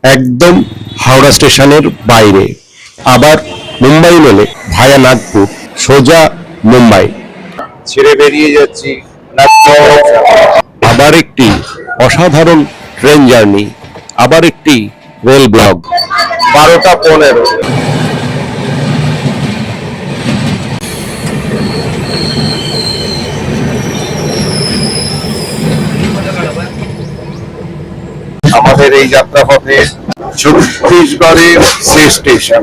একদম হাওড়া স্টেশনের বাইরে। আবার মুম্বাই মেলে ভায়া নাগপুর সোজা মুম্বাই ছেড়ে বেরিয়ে যাচ্ছি নাগপুর। আবার একটি অসাধারণ ট্রেন জার্নি, আবার একটি রেল ব্লগ। 12টা 15। আমাদের এই যাত্রাপথে ছত্তিশগড়ের শেষ স্টেশন।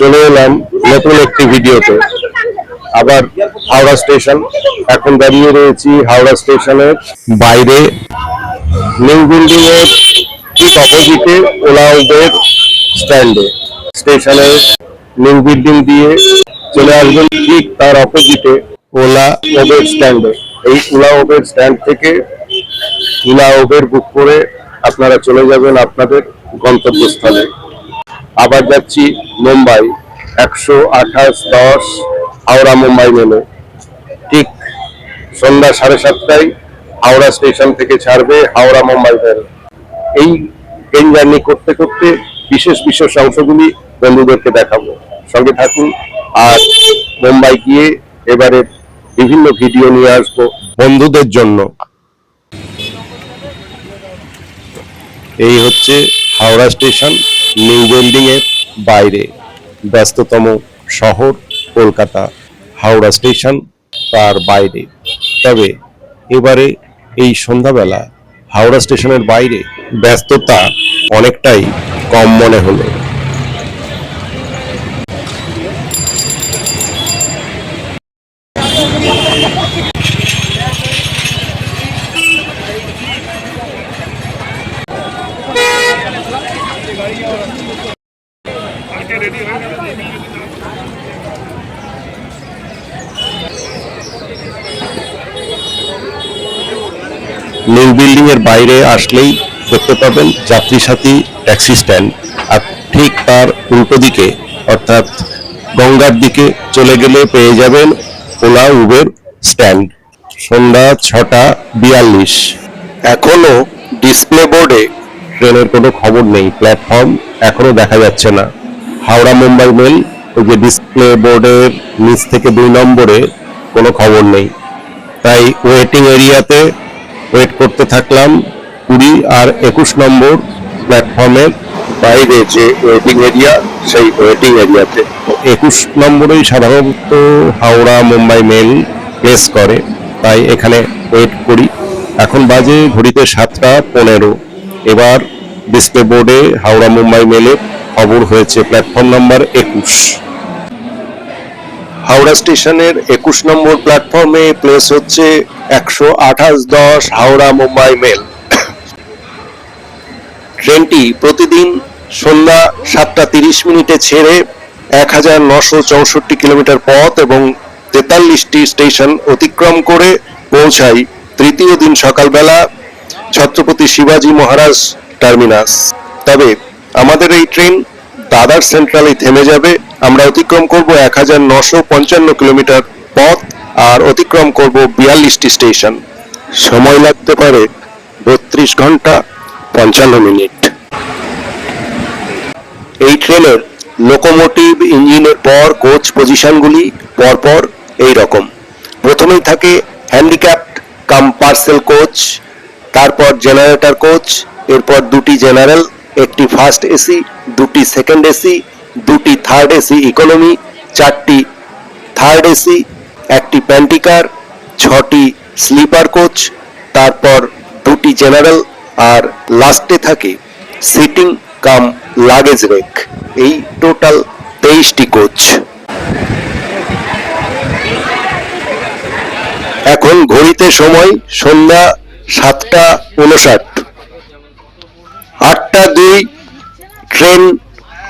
চলে এলাম নতুন একটি ভিডিওতে। আবার হাওড়া স্টেশন। এখন দাঁড়িয়ে রয়েছি হাওড়া স্টেশনের বাইরে, নিউ বিল্ডিং এর ঠিক অপোজিটে ওলা উবের স্ট্যান্ডে। স্টেশনের নিউ বিল্ডিং দিয়ে চলে আসবেন, ঠিক তার অপোজিটে ওলা উবের স্ট্যান্ডে। এই ওলা উবের স্ট্যান্ড থেকে ওলা উবের বুক করে আপনারা চলে যাবেন আপনাদের গন্তব্যস্থলে। আবার যাচ্ছি মুম্বাই 128-10 হাওড়া মুম্বাই মেলে। ঠিক সন্ধ্যা 7:30টায় হাওড়া স্টেশন থেকে ছাড়বে হাওড়া মুম্বাই মেল। এই ট্রেন জার্নি করতে করতে বিশেষ বিশেষ অংশগুলি বন্ধুদেরকে দেখাবো, সঙ্গে থাকুন। আর মুম্বাই গিয়ে এবারে বিভিন্ন ভিডিও নিয়ে আসবো বন্ধুদের জন্য। এই হচ্ছে হাওড়া স্টেশন, নিউ বিল্ডিং এর বাইরে। ব্যস্ততম শহর কলকাতা, হাওড়া স্টেশন তার বাইরে। তবে এবারে এই সন্ধ্যাবেলা হাওড়া স্টেশনের বাইরে ব্যস্ততা অনেকটাই কম মনে হলো। নিউ বিল্ডিং এর বাইরে আসলেই দেখতে পাবেন যাত্রী সাথী ট্যাক্সি স্ট্যান্ড। আর ঠিক তার উল্টো দিকে অর্থাৎ গঙ্গার দিকে চলে গেলে পেয়ে যাবেন ওলা উবের স্ট্যান্ড। সন্ধ্যা 6:42। এখনো ডিসপ্লে বোর্ডে ট্রেনের কোনো খবর নেই, প্ল্যাটফর্ম এখনো দেখা যাচ্ছে না। হাওড়া মুম্বাই মেল ওই যে ডিসপ্লে বোর্ডের নিচ থেকে 2 নম্বরে কোনো খবর নেই। তাই ওয়েটিং এরিয়াতে ওয়েট করতে থাকলাম 20 আর 21 নম্বর প্ল্যাটফর্মের বাইরে যে ওয়েটিং এরিয়া, সেই ওয়েটিং এরিয়াতে। 21 নম্বরেই সাধারণত হাওড়া মুম্বাই মেল প্লেস করে, তাই এখানে ওয়েট করি। এখন বাজে ঘড়িতে 7:15। এবার ডিসপ্লে বোর্ডে হাওড়া মুম্বাই মেলের খবর হয়েছে প্ল্যাটফর্ম নাম্বার 21। হাওড়া স্টেশনের 21 নম্বর প্ল্যাটফর্মে প্লেস হচ্ছে 128-10 হাওড়া মুম্বাই মেল। ট্রেনটি প্রতিদিন সন্ধ্যা 7:30 ছেড়ে 1964 কিলোমিটার পথ এবং 43টি স্টেশন অতিক্রম করে পৌঁছায় তৃতীয় দিন সকালবেলা ছত্রপতি শিবাজি মহারাজ টার্মিনাস। তবে আমাদের এই ট্রেন দাদার সেন্ট্রালে থেমে যাবে। আমরা অতিক্রম করব 1955 কিলোমিটার পথ আর অতিক্রম করব 42টি স্টেশন। সময় লাগতে পারে 32 ঘন্টা 55 মিনিট। এই ট্রেনের লোকোমোটিভ ইঞ্জিনের পর কোচ পজিশনগুলি পরপর এই রকম। প্রথমেই থাকে হ্যান্ডিক্যাপড কাম পার্সেল কোচ, তারপর জেনারেটর কোচ, এরপর 2টি জেনারেল, একটি ফার্স্ট এসি, 2টি সেকেন্ড এসি, 2টি থার্ড এসি ইকোনমি, 4টি থার্ড এসি, একটি প্যান্টিকার, 6টি স্লিপার কোচ, তারপর 2টি জেনারেল, আর লাস্টে থাকে সিটিং কাম লাগেজ রেক। এই টোটাল 23টি কোচ। এখন ঘড়িতে সময় সন্ধ্যা 7:59। 8:02 ট্রেন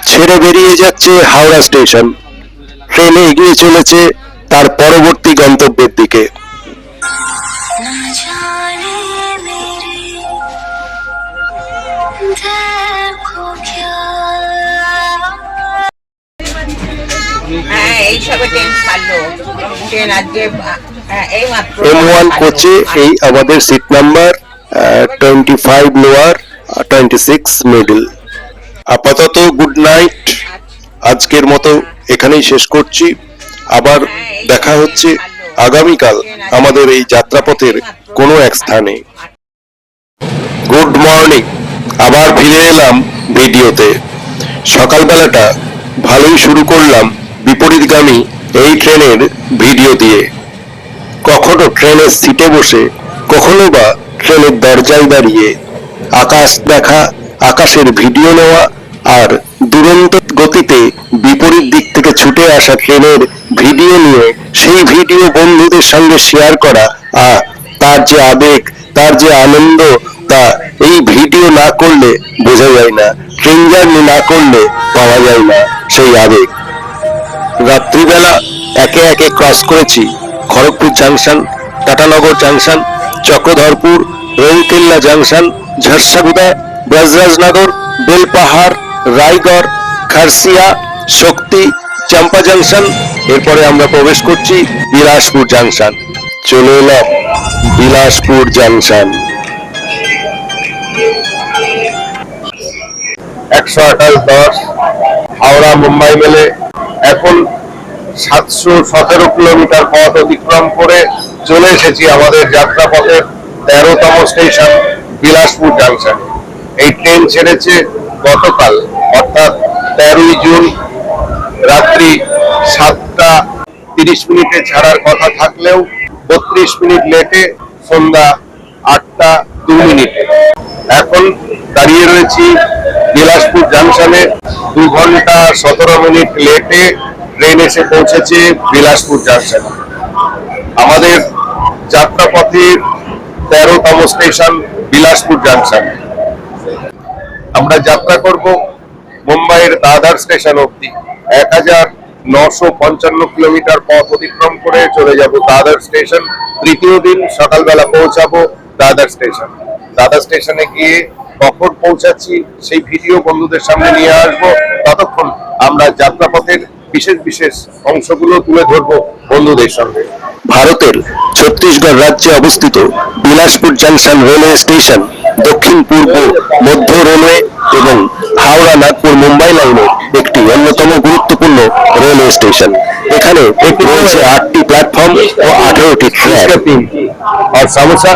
ছেড়ে বেরিয়ে যাচ্ছে হাওড়া স্টেশন। ট্রেন এগিয়ে চলেছে তার পরবর্তী গন্তব্যের দিকে। এইসবে ট্রেন ছাড়লো। M1 কোচে এই আমাদের সিট নাম্বার 25 লোয়ার 26 মিডল। আপাতত গুড নাইট, আজকের মতো এখানেই শেষ করছি। আবার দেখা হচ্ছে আগামীকাল আমাদের এই যাত্রাপথের কোনো এক স্থানে। গুড মর্নিং, আবার ফিরে এলাম ভিডিওতে। সকালবেলাটা ভালোই শুরু করলাম বিপরীতগামী এই ট্রেনের ভিডিও দিয়ে। কখনো ট্রেনের সিটে বসে, কখনো বা ট্রেনের দরজায় দাঁড়িয়ে আকাশ দেখা, আকাশের ভিডিও নেওয়া, আর দুরন্ত গতিতে বিপরীত দিক থেকে ছুটে আসা ট্রেনের ভিডিও নিয়ে সেই ভিডিও বন্ধুদের সঙ্গে শেয়ার করা। তার যে আবেগ, তার যে আনন্দ, তা এই ভিডিও না করলে বোঝা যায় না, ট্রেন জার্নি না করলে পাওয়া যায় না সেই আবেগ। রাত্রিবেলা একে একে ক্রস করেছি Kharagpur junction, Tatanagar junction, Chakradharpur, Rourkela junction, Jharsuguda, Brajrajnagar, Belpahar, Raigarh, Kharsia, Sakti, Champa junction. এরপরে আমরা প্রবেশ করছি বিলাসপুর জাংশন। চলে এলাম বিলাসপুর জাংশন। 128-10 হাওড়া মুম্বাই মেলে এখন 717 কিলোমিটার পথ অতিক্রম করে চলে এসেছি আমাদের যাত্রাপথের 13তম স্টেশন বিলাসপুর জাংশন। এই ট্রেন ছেড়েছে গতকাল অর্থাৎ 13ই জুন রাত্রি 7টা 30 মিনিটে ছাড়ার কথা থাকলেও 32 মিনিট লেটে সন্ধ্যা 8টা 2 মিনিটে এখন দাঁড়িয়ে রয়েছি বিলাসপুর জাংশনে। 2 ঘন্টা 17 মিনিট লেটে ট্রেন এসে পৌঁছেছে বিলাসপুর জাংশন। আমাদের যাত্রাপথের 13তম স্টেশন বিলাসপুর জাংশন। আমরা যাত্রা করব মুম্বাইয়ের দাদার স্টেশন অব্দি। 1955 কিলোমিটার পথ অতিক্রম করে চলে যাব দাদার স্টেশন। তৃতীয় দিন সকালবেলা পৌঁছাবো দাদার স্টেশন। দাদার স্টেশনে গিয়ে কখন পৌঁছাচ্ছি সেই ভিডিও বন্ধুদের সামনে নিয়ে আসবো। ততক্ষণ আমরা যাত্রাপথের বিশেষ বিশেষ অংশগুলো তুলে ধরবো বন্ধুদের সঙ্গে। ভারতের ছত্তিশগড় রাজ্যে অবস্থিত বিলাসপুর জাংশন রেলওয়ে স্টেশন দক্ষিণ পূর্ব মধ্য রেলওয়ে এবং হাওড়া নাগপুর মুম্বাই লাইনের একটি অন্যতম গুরুত্বপূর্ণ রেলওয়ে স্টেশন। এখানে রয়েছে 8টি প্ল্যাটফর্ম ও 18টি ট্র্যাক। আর সমোসা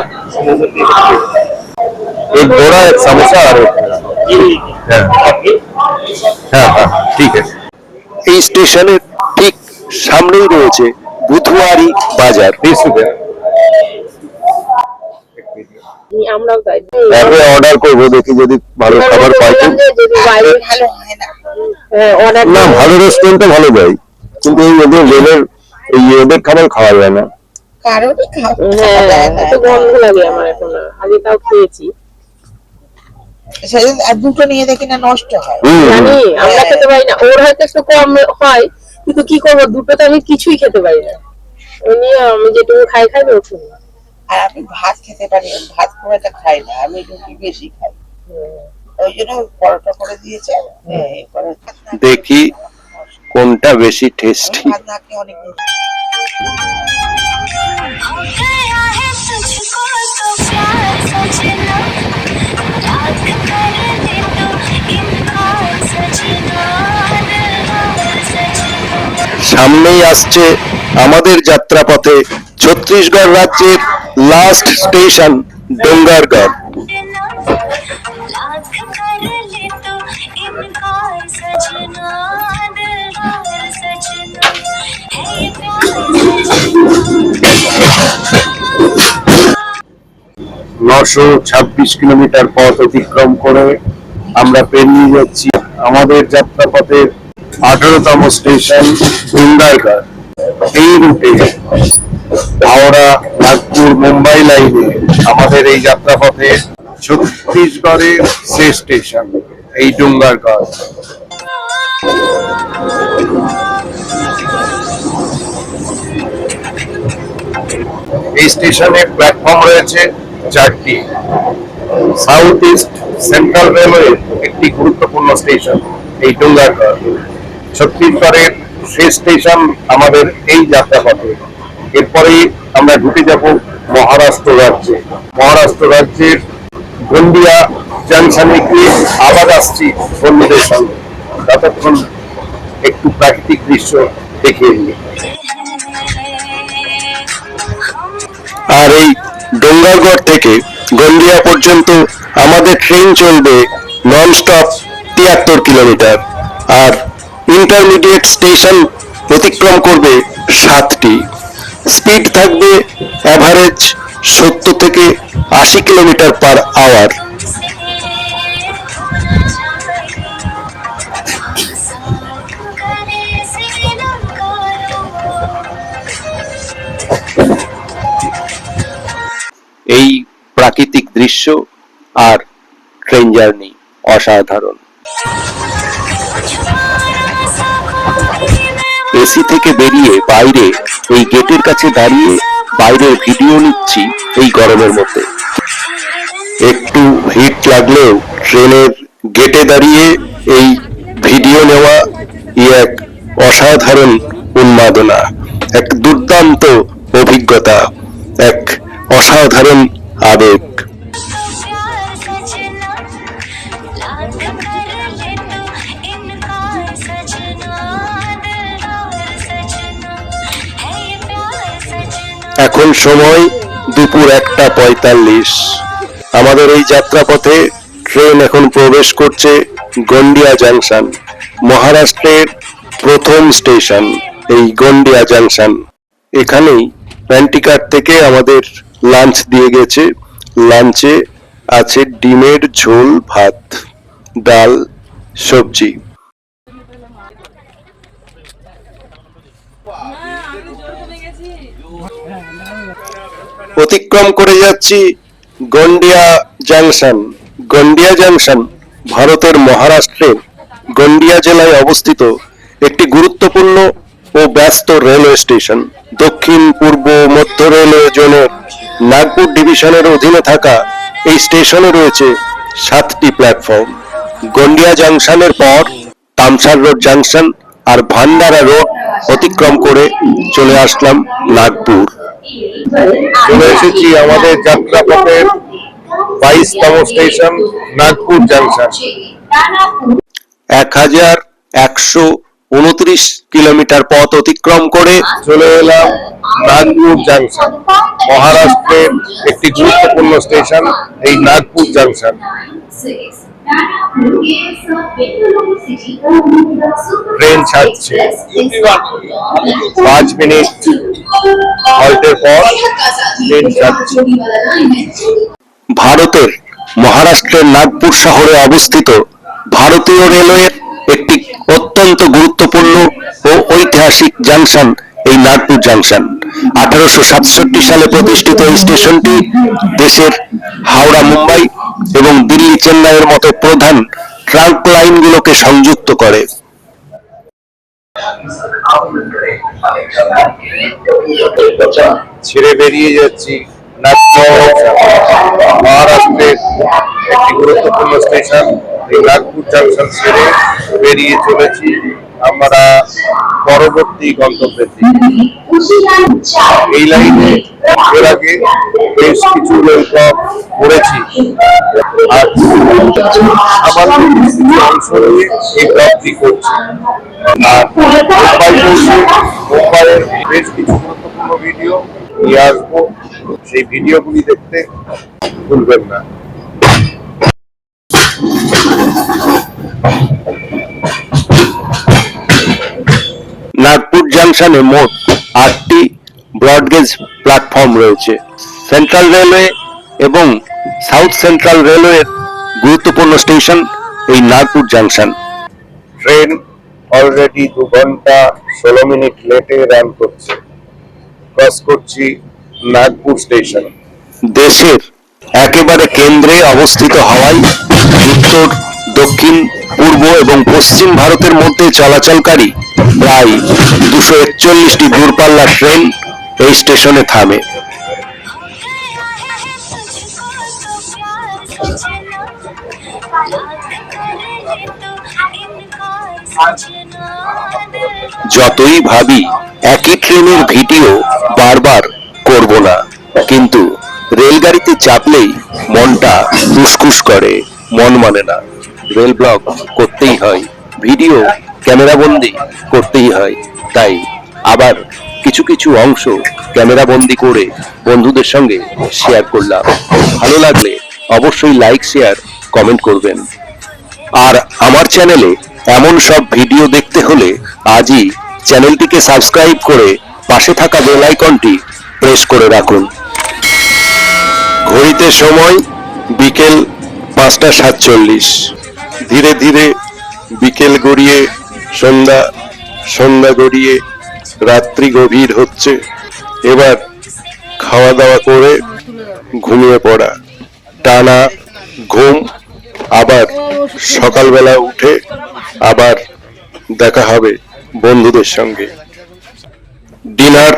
एक बोरा एक समोसा और ঠিক আছে। এই স্টেশনের ঠিক সামনেই রয়েছে বুধওয়ারি বাজার। আমরাও তাই অর্ডার করবো, দেখি যদি ভালো খাবার পাই। না, ভালো রেস্টুরেন্টে ভালো দেয়, কিন্তু এই ওদের রেলের ওদের খাবার খাওয়া যায় না। গন্ধ লাগে আমার এখন, আগে তাও খেয়েছি। দুটো নিয়ে দেখি না নষ্ট হয়, জানি আমরা খেতে পারি না। ওর হয়তো একটু কম হয়, কিন্তু কি করবো, দুটোতে আমি কিছুই খেতে পারি না। ওই নিয়ে আমি যেটুকু খাই ওঠুন। আর আমি ভাত খেতে পারি, ভাত খুব একটা খাই না, আমি রুটি বেশি খাই। ওই জন্য পরোটা করে দিয়েছে। দেখি কোনটা বেশি টেস্টি। ভাত না খেয়ে অনেক সামনেই আসছে আমাদের যাত্রাপথে ছত্তিশগড় রাজ্যের লাস্ট স্টেশন ডোঙ্গারগড়। নশো 26 কিলোমিটার পথ অতিক্রম করে আমরা পেরিয়ে যাচ্ছি আমাদের যাত্রাপথের 18তম স্টেশন ডোঙ্গারগড়। এই রুটে হাওড়া নাগপুর মুম্বাই লাইনে আমাদের এই যাত্রাপথে ছত্তিশগড়ের শেষ স্টেশন এই ডোঙ্গারগড়। এই স্টেশনে প্ল্যাটফর্ম রয়েছে 4টি। সাউথ ইস্ট সেন্ট্রাল রেলওয়ে একটি গুরুত্বপূর্ণ স্টেশন এই ডোঙ্গারগড়। ছত্তিশগড়ের শেষ স্টেশন আমাদের এই যাত্রাপথে। এরপরে আমরা ঢুকে যাব মহারাষ্ট্র রাজ্যে। মহারাষ্ট্র রাজ্যের গন্ডিয়া জাংশনে গিয়ে আবার আসছি বন্ধুদের সঙ্গে। ততক্ষণ একটু প্রাকৃতিক দৃশ্য দেখিয়ে নিই। আর এই ডোঙ্গারগড় থেকে গন্ডিয়া পর্যন্ত আমাদের ট্রেন চলবে নন স্টপ 73 কিলোমিটার, আর ইন্টারমিডিয়েট স্টেশন অতিক্রম করবে 7টি। স্পিড থাকবে অ্যাভারেজ 70 থেকে 80 কিলোমিটার পার আওয়ার। এই প্রাকৃতিক দৃশ্য আর ট্রেন জার্নি অসাধারণ। এসি থেকে বেরিয়ে বাইরে এই গেটের কাছে দাঁড়িয়ে বাইরের ভিডিও নিচ্ছি এই গরমের মধ্যে। একটু হিট লাগলেও ট্রেনের গেটে দাঁড়িয়ে এই ভিডিও নেওয়া এক অসাধারণ উন্মাদনা, এক দুর্দান্ত অভিজ্ঞতা, এক অসাধারণ আবেগ। এখন সময় দুপুর 1:45। আমাদের এই যাত্রাপথে ট্রেন এখন প্রবেশ করছে গন্ডিয়া জাংশন, মহারাষ্ট্রের প্রথম স্টেশন এই গন্ডিয়া জাংশন। এখানেই প্যান্টিকার থেকে আমাদের লাঞ্চ দিয়ে গেছে। লাঞ্চে আছে ডিমের ঝোল, ভাত, ডাল, সবজি। অতিক্রম করে যাচ্ছি গন্ডিয়া জাংশন। গন্ডিয়া জাংশন ভারতের মহারাষ্ট্রের গন্ডিয়া জেলায় অবস্থিত একটি গুরুত্বপূর্ণ ও ব্যস্ত রেলওয়ে স্টেশন। দক্ষিণ পূর্ব মধ্য রেলওয়ে জোনের নাগপুর ডিভিশনের অধীনে থাকা এই স্টেশনে রয়েছে 7টি প্ল্যাটফর্ম। গন্ডিয়া জাংশনের পর তামসার রোড জাংশন আর ভান্ডারা রোড অতিক্রম করে চলে আসলাম নাগপুর। চলে এসেছি আমাদের যাত্রাপথের 22তম স্টেশন নাগপুর জাংশন। 1129 কিলোমিটার পথ অতিক্রম করে চলে এলাম নাগপুর জাংশন। মহারাষ্ট্রের একটি গুরুত্বপূর্ণ স্টেশন এই নাগপুর জাংশন। ট্রেন ছাড়ছে 5 মিনিট হল্টের পর ট্রেন ছাড়ছে। ভারতের মহারাষ্ট্রের নাগপুর শহরে অবস্থিত ভারতীয় রেলওয়ের একটি অত্যন্ত গুরুত্বপূর্ণ ও ঐতিহাসিক জাংশন এই নাগপুর জাংশন। 1867 সালে প্রতিষ্ঠিত এই স্টেশনটি দেশের হাওড়া, মুম্বাই এবং দিল্লি, চেন্নাইয়ের মতো প্রধান ট্রাঙ্ক লাইনগুলোকে সংযুক্ত করে। ছেড়ে বেরিয়ে যাচ্ছি মহারাষ্ট্রের একটি গুরুত্বপূর্ণ স্টেশন এই নাগপুর জাংশন ছেড়ে বেরিয়ে চলেছি আমরা পরবর্তী গন্তব্যের দিকে। এই লাইনে এর আগে বেশ কিছু রেলপথ পড়েছি, আর আমার অংশ নিয়ে এই ব্লগটি করছি। আর মুম্বাইয়ের বেশ কিছু গুরুত্বপূর্ণ ভিডিও নিয়ে আসবো, সেই ভিডিওগুলি দেখতে ভুলবেন না। নাগপুর জাংশনে মোট 8টি ব্রডগেজ প্ল্যাটফর্ম রয়েছে। সেন্ট্রাল রেলওয়ে এবং সাউথ সেন্ট্রাল রেলওয়ের গুরুত্বপূর্ণ স্টেশন এই নাগপুর জাংশন। ট্রেন অলরেডি 2 ঘন্টা 16 মিনিট লেটে রান করছে। ক্রস করছি নাগপুর স্টেশন। দেশের একেবারে কেন্দ্রে অবস্থিত হওয়ায় উত্তর, দক্ষিণ, পূর্ব এবং পশ্চিম ভারতের মধ্যে চলাচলকারী প্রায় 241টি দূরপাল্লার ট্রেন এই স্টেশনে থামে। যতই ভাবি একই ট্রেনের ভিডিও বারবার করব না, কিন্তু রেলগাড়িতে চাপলেই মনটা ফুসফুস করে, মন মানে না। রেল ব্লগ করতেই হয়, ভিডিও ক্যামেরাবন্দি করতেই হয়, তাই আবার কিছু কিছু অংশ ক্যামেরাবন্দি করে বন্ধুদের সঙ্গে শেয়ার করলাম। ভালো লাগলে অবশ্যই লাইক, শেয়ার, কমেন্ট করবেন। আর আমার চ্যানেলে এমন সব ভিডিও দেখতে হলে আজই চ্যানেলটিকে সাবস্ক্রাইব করে পাশে থাকা বেল আইকনটি প্রেস করে রাখুন। ঘড়িতে সময় বিকেল 5:47। ধীরে ধীরে বিকেল গড়িয়ে সন্ধ্যা, সন্ধ্যা গড়িয়ে রাত্রি গভীর হচ্ছে। এবার খাওয়া দাওয়া করে ঘুমিয়ে পড়া, টানা ঘুম, আবার সকালবেলা উঠে আবার দেখা হবে বন্ধুদের সঙ্গে। ডিনার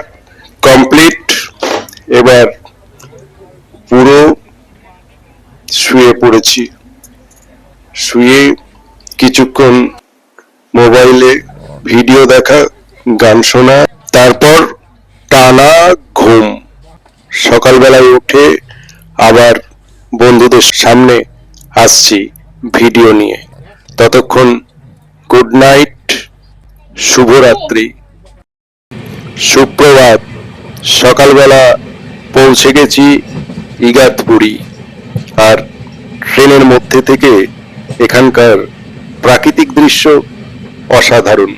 কমপ্লিট, এবার পুরো শুয়ে পড়েছি। শুয়ে কিছুক্ষণ মোবাইলে ভিডিও দেখা, গান শোনা, তারপর টানা ঘুম। সকালবেলায় উঠে আবার বন্ধুদের সামনে আসছি ভিডিও নিয়ে। ততক্ষণ গুড নাইট, শুভরাত্রি, সুপ্রভাত। সকালবেলা পৌঁছে গেছি ইগাতপুরী, আর ট্রেনের মধ্যে থেকে এখানকার প্রাকৃতিক দৃশ্য অসাধারণ।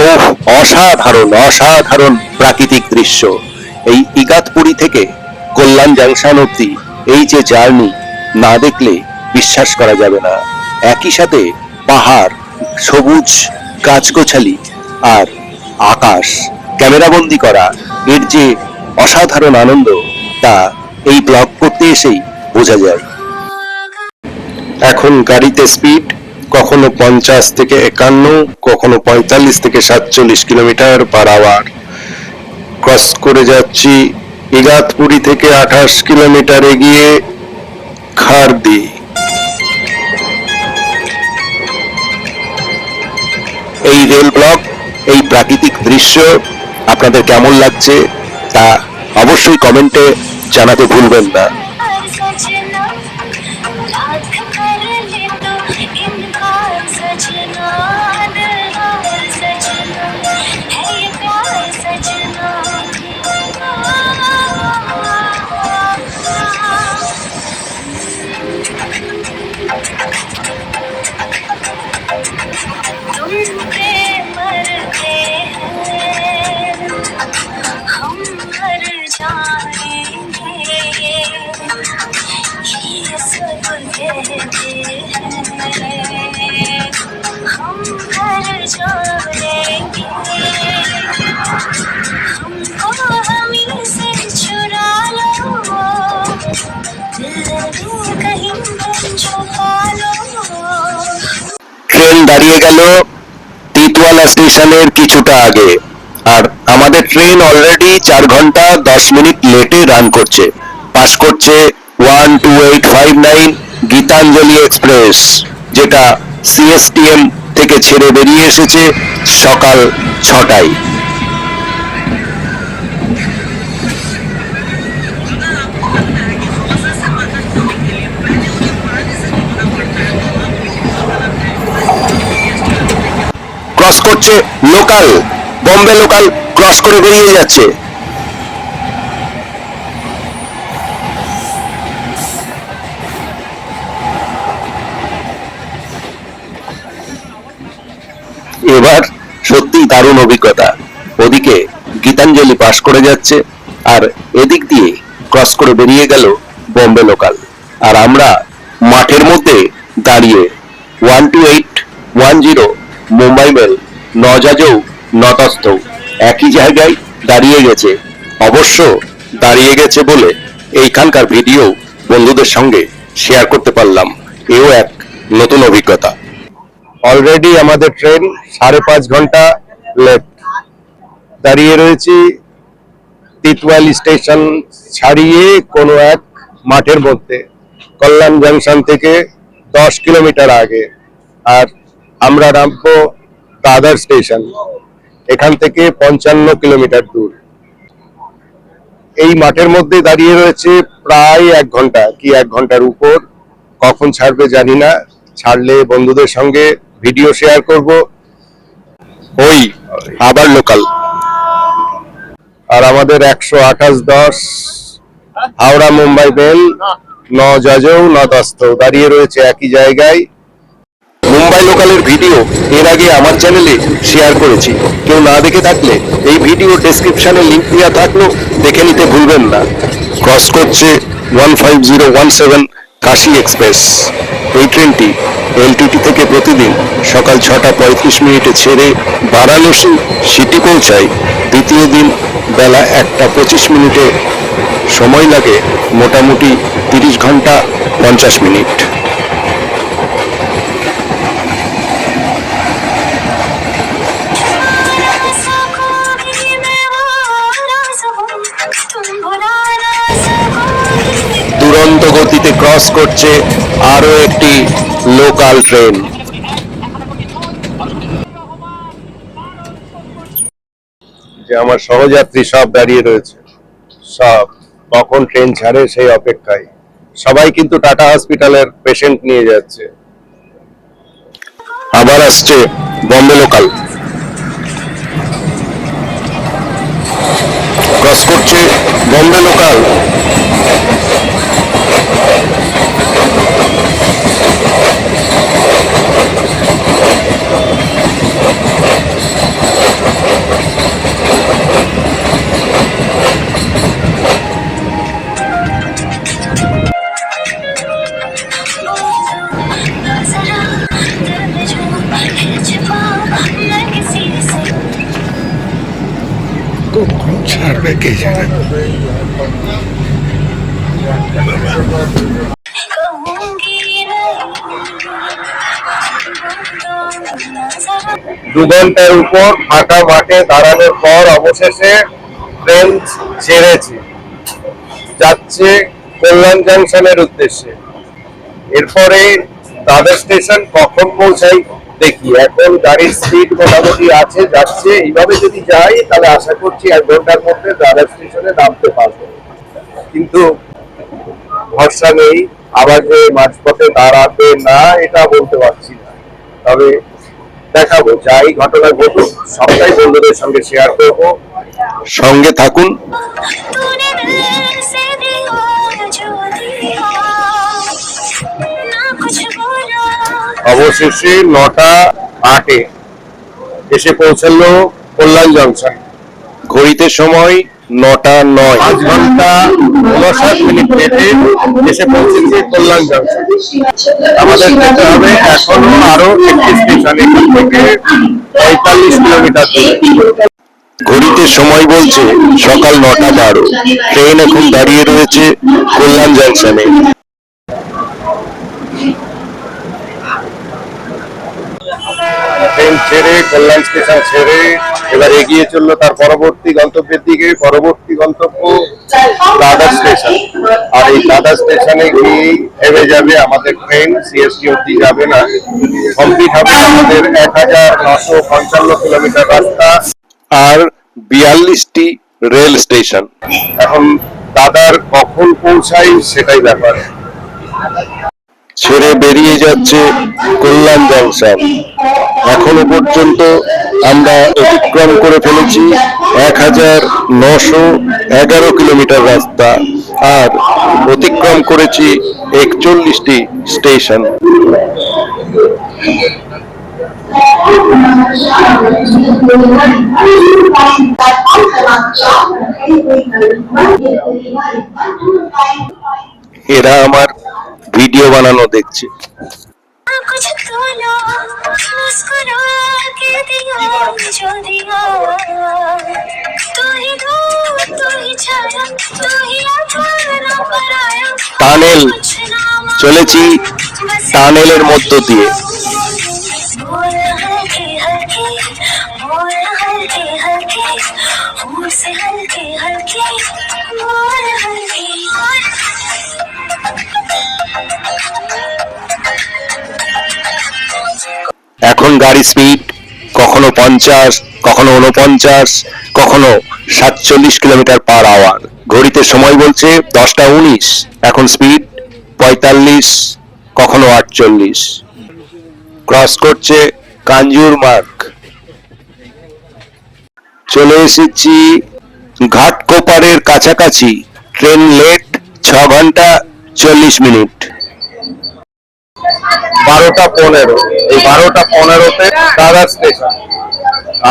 ওহ, অসাধারণ অসাধারণ প্রাকৃতিক দৃশ্য। এই ইগাতপুরী থেকে কল্যাণ জাংশন অব্দি এই যে জার্নি, না দেখলে বিশ্বাস করা যাবে না। একই সাথে পাহাড়, সবুজ গাছগোছালি আর আকাশ ক্যামেরাবন্দি করা, এর যে অসাধারণ আনন্দ তা এই ব্লগ করতে এসেই বোঝা যায়। এখন গাড়িতে স্পিড কখনো 50 থেকে 51, কখনো 45 থেকে 47 কিলোমিটার পার আওয়ার। ক্রস করে যাচ্ছি ইগাতপুরী থেকে 28 কিলোমিটার এগিয়ে খারদি। এই রেল ব্লগ, এই প্রাকৃতিক দৃশ্য আপনাদের কেমন লাগছে তা অবশ্যই কমেন্টে জানাতে ভুলবেন না। ট্রেন দাঁড়িয়ে গেল টিটওয়ালা স্টেশনের কিছুটা আগে, আর আমাদের ট্রেন অলরেডি 4 ঘন্টা 10 মিনিট লেটে রান করছে। পাস করছে 12859 গীতাঞ্জলি এক্সপ্রেস, যেটা সিএসটিএম থেকে ছেড়ে বেরিয়ে এসেছে সকাল 6টায়। ক্রস করছে লোকাল, বম্বে লোকাল ক্রস করে বেরিয়ে যাচ্ছে। এবার সত্যি দারুণ অভিজ্ঞতা। ওদিকে গীতাঞ্জলি পাস করে যাচ্ছে, আর এদিক দিয়ে ক্রস করে বেরিয়ে গেল বম্বে লোকাল। আর আমরা মাঠের মধ্যে দাঁড়িয়ে 12810 মুম্বাই মেল নজাজৌ নতস্থ একই জায়গায় দাঁড়িয়ে গেছে। অবশ্য দাঁড়িয়ে গেছে বলে এইখানকার ভিডিও বন্ধুদের সঙ্গে শেয়ার করতে পারলাম, এও এক নতুন অভিজ্ঞতা। অলরেডি আমাদের ট্রেন 5.5 ঘন্টা লেট। দাঁড়িয়ে রয়েছি টিটওয়ালি স্টেশন ছাড়িয়ে কোনো এক মাঠের মধ্যে, কল্যাণ জাংশন থেকে 10 কিলোমিটার আগে। আর আমরা নামবো দাদার স্টেশন, এখান থেকে 55 কিলোমিটার দূর। এই মাঠের মধ্যে দাঁড়িয়ে রয়েছে প্রায় 1 ঘন্টা কি 1 ঘন্টার উপর। কখন ছাড়বে জানি না, ছাড়লে বন্ধুদের সঙ্গে ভিডিও শেয়ার করব। ওই আবার লোকাল। আর আমাদের 128-10 হাওড়া মুম্বাই মেল, ন যজৌ ন দস্তৌ দাঁড়িয়ে রয়েছে একই জায়গায়। মুম্বাই লোকালের ভিডিও এর আগে আমার চ্যানেলে শেয়ার করেছি, কেউ না দেখে থাকলে এই ভিডিও ডেসক্রিপশনে লিংক দেওয়া থাকলো, দেখে নিতে ভুলবেন না। ক্রস করছে 15017 কাশী এক্সপ্রেস। এই ট্রেনটি এলটিটি থেকে প্রতিদিন সকাল 6:35 ছেড়ে বারাণসী সিটি পৌঁছায় দ্বিতীয় দিন বেলা 1:25। সময় লাগে মোটামুটি 30 ঘন্টা 50 মিনিট। দুরন্ত গতিতে ক্রস করছে আরো একটি লোকাল ট্রেন। যে আমার সহযাত্রী সব দাঁড়িয়ে রয়েছে, সব কখন ট্রেন ছাড়ে সেই অপেক্ষায়। সবাই কিন্তু টাটা হসপিটালের পেশেন্ট নিয়ে যাচ্ছে। আবার আসছে বম্বে লোকাল, ক্রস করছে বম্বে লোকাল। কখন ছাড়বে কে জানে। দু ঘন্টার উপর ফাঁকা মাঠে দাঁড়ানোর পর অবশেষে ট্রেন ছেড়েছে, যাচ্ছে কল্যাণ জাংশনের উদ্দেশ্যে। এরপরে দাদর স্টেশন কখন পৌঁছাই দেখি। এখন গাড়ির স্পিড মোটামুটি আছে, যাচ্ছে। এইভাবে যদি যাই তাহলে আশা করছি 1 ঘন্টার মধ্যে দাদর স্টেশনে নামতে পারবো, কিন্তু ভরসা নেই। আবার যে মাঝপথে দাঁড়াবে না এটা বলতে পারছি না, তবে দেখাবো। যাই ঘটনা ঘটুক সবটাই বন্ধুদের সঙ্গে শেয়ার করবো। সঙ্গে থাকুন। অবশেষে 9:08 এসে পৌঁছালো কল্যাণ জংশন। ঘড়িতে সময় 9:09। 5 ঘন্টা 59 মিনিট হেঁটে এসে পৌঁছেছে কল্যাণ জংশন। আমাদের যেতে হবে এখনো আরো একটি স্টেশন, এখান থেকে 45 কিলোমিটার দূরে। ঘড়িতে সময় বলছে সকাল 9:12। ট্রেন এখন দাঁড়িয়ে রয়েছে কল্যাণ জংশনে। ট্রেন ছেড়ে কল্যাণ স্টেশন ছেড়ে এবার এগিয়ে চললো তার পরবর্তী গন্তব্যের দিকে। পরবর্তী গন্তব্য দাদর স্টেশন। আর এই দাদর স্টেশনে গিয়ে থেমে যাবে আমাদের ট্রেন, সিএসটি অব্দি যাবে না। কমপ্লিট হবে আমাদের 1955 কিলোমিটার রাস্তা আর 42টি রেল স্টেশন। এখন দাদার কখন পৌঁছাই সেটাই ব্যাপার। ছেড়ে বেরিয়ে যাচ্ছে কল্যাণ জংশন। এখনো পর্যন্ত আমরা অতিক্রম করে ফেলেছি 1911 কিলোমিটার রাস্তা, আর অতিক্রম করেছি 41টি স্টেশন। এরা আমার ভিডিও বানানো দেখছে। টানেল চলেছি, টানেলের মধ্য দিয়ে। এখন গাড়ি স্পিড কখনো কখনো 50, কখনো 49, কখনো 47 কিলোমিটার পার আওয়ার। ঘড়িতে সময় বলছে 10টা 19, এখন স্পিড 45, কখনো 48। ক্রস করছে কাঞ্জুর মার্গ। চলে এসেছি ঘাটকোপারের কাছাকাছি। ট্রেন লেট 6 ঘন্টা 40 মিনিট। 12টা 15, এই 12টা 15-তে দাদার স্টেশন।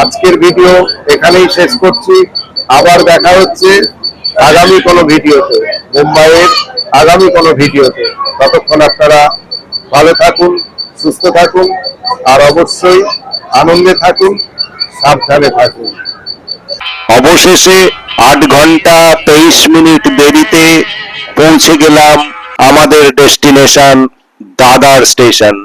আজকের ভিডিও এখানেই শেষ করছি। আবার দেখা হচ্ছে আগামী কোনো ভিডিওতে, মুম্বাইয়ের আগামী কোনো ভিডিওতে। ততক্ষণ আপনারা ভালো থাকুন, সুস্থ থাকুন, আর অবশ্যই আনন্দে থাকুন, সাবধানে থাকুন। অবশেষে 8 ঘন্টা 23 মিনিট দেরিতে পৌঁছে গেলাম আমাদের ডেস্টিনেশন দাদার স্টেশন।